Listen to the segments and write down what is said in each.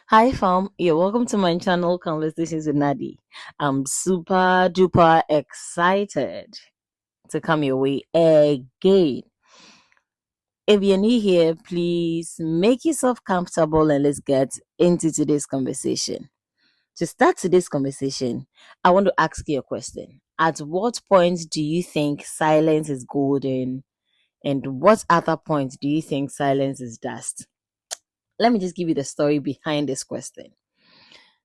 Hi fam, you're welcome to my channel Conversations with Naddy. I'm super duper excited to come your way again. If you're new here, please make yourself comfortable and let's get into today's conversation. To start today's conversation, I want to ask you a question. At what point do you think silence is golden? And what other point do you think silence is dust? Let me just give you the story behind this question.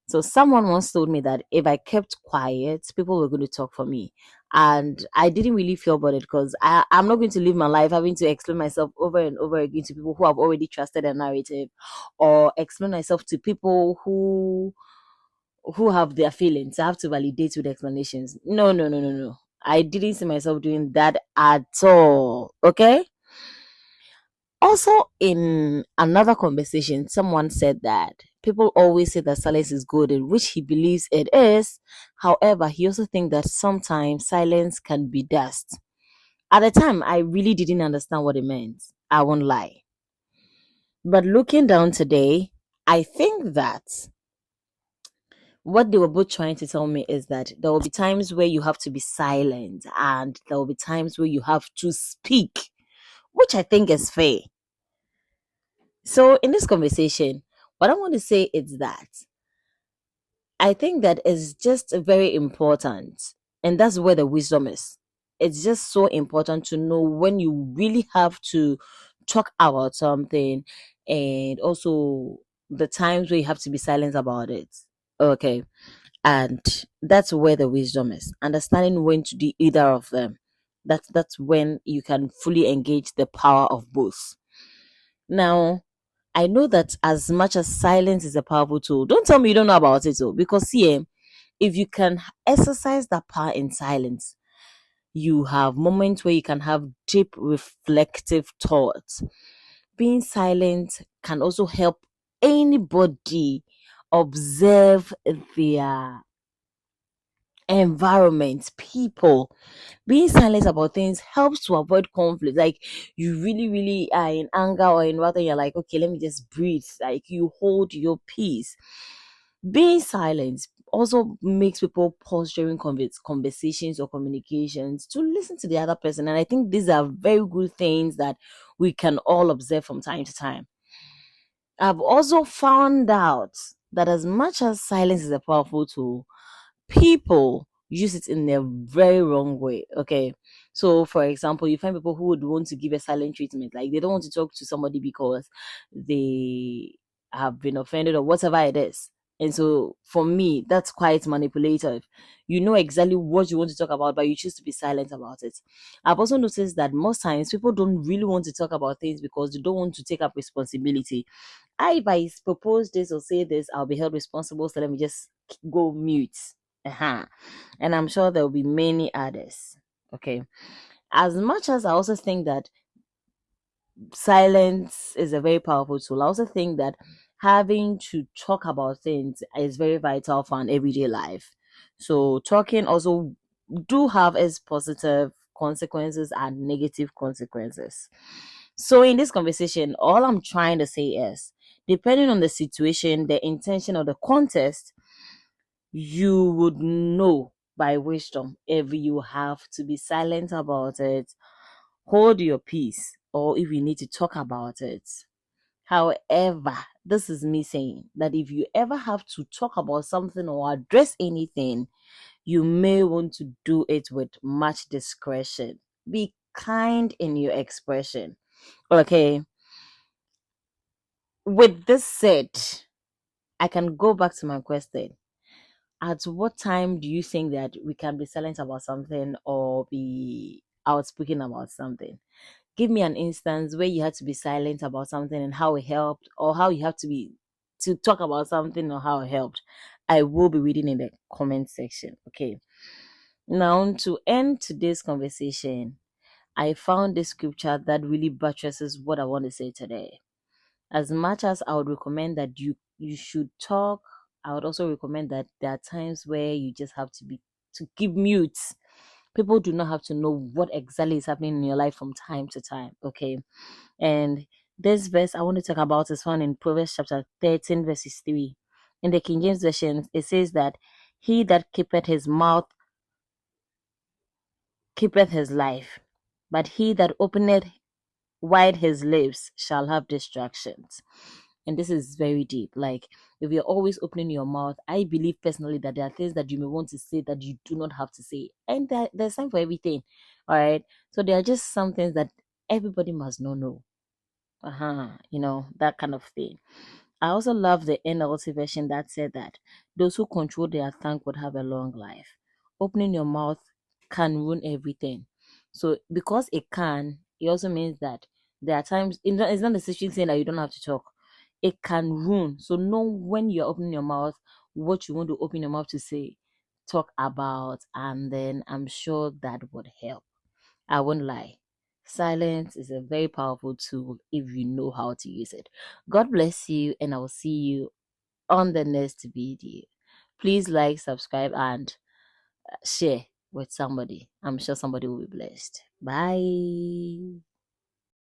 So someone once told me that if I kept quiet, people were going to talk for me. And I didn't really feel about it because I'm not going to live my life having to explain myself over and over again to people who have already trusted a narrative, or explain myself to people who have their feelings. I have to validate with explanations. No, no, no, no, no. I didn't see myself doing that at all. Okay. Also, in another conversation, someone said that people always say that silence is good, in which he believes it is. However, he also thinks that sometimes silence can be dust. At the time, I really didn't understand what it meant. I won't lie. But looking down today, I think that what they were both trying to tell me is that there will be times where you have to be silent and there will be times where you have to speak, which I think is fair. So, in this conversation, what I want to say is that I think that is just very important, and that's where the wisdom is. It's just so important to know when you really have to talk about something, and also the times where you have to be silent about it. Okay, and that's where the wisdom is. Understanding when to do either of them. That's when you can fully engage the power of both. Now, I know that as much as silence is a powerful tool, don't tell me you don't know about it, though, because see, if you can exercise that power in silence, you have moments where you can have deep reflective thoughts. Being silent can also help anybody observe their environment, people. Being silent about things helps to avoid conflict. Like you really, really are in anger or in wrath, and you're like, okay, let me just breathe. Like you hold your peace. Being silent also makes people pause during conversations or communications to listen to the other person. And I think these are very good things that we can all observe from time to time. I've also found out that as much as silence is a powerful tool, people use it in a very wrong way. Okay. So for example, you find people who would want to give a silent treatment, like they don't want to talk to somebody because they have been offended or whatever it is. And so for me, that's quite manipulative. You know exactly what you want to talk about, but you choose to be silent about it. I've also noticed that most times people don't really want to talk about things because they don't want to take up responsibility. If I propose this or say this, I'll be held responsible. So let me just go mute. Uh-huh. And I'm sure there will be many others. Okay. As much as I also think that silence is a very powerful tool, I also think that having to talk about things is very vital for an everyday life. So talking also do have its positive consequences and negative consequences. So in this conversation, all I'm trying to say is depending on the situation, the intention, or the context, you would know by wisdom if you have to be silent about it, hold your peace, or if you need to talk about it. However, this is me saying that if you ever have to talk about something or address anything, you may want to do it with much discretion. Be kind in your expression. Okay. With this said, I can go back to my question. At what time do you think that we can be silent about something or be outspoken about something? Give me an instance where you had to be silent about something and how it helped, or how you have to be to talk about something or how it helped. I will be reading in the comment section. Okay. Now to end today's conversation, I found this scripture that really buttresses what I want to say today. As much as I would recommend that you should talk, I would also recommend that there are times where you just have to keep mute. People do not have to know what exactly is happening in your life from time to time. Okay. And This verse I want to talk about is found in Proverbs chapter 13, verses 3. In the King James Version, it says that he that keepeth his mouth keepeth his life, but he that openeth wide his lips shall have distractions. And this is very deep. Like, if you're always opening your mouth, I believe personally that there are things that you may want to say that you do not have to say. And there's time for everything. All right. So there are just some things that everybody must know. That kind of thing. I also love the NLT version that said that those who control their tongue would have a long life. Opening your mouth can ruin everything. So because it can, it also means that there are times it's not necessarily saying that you don't have to talk. It can ruin. So know when you're opening your mouth, what you want to open your mouth to say, talk about, and then I'm sure that would help. I won't lie. Silence is a very powerful tool if you know how to use it. God bless you, and I will see you on the next video. Please like, subscribe, and share with somebody. I'm sure somebody will be blessed. Bye.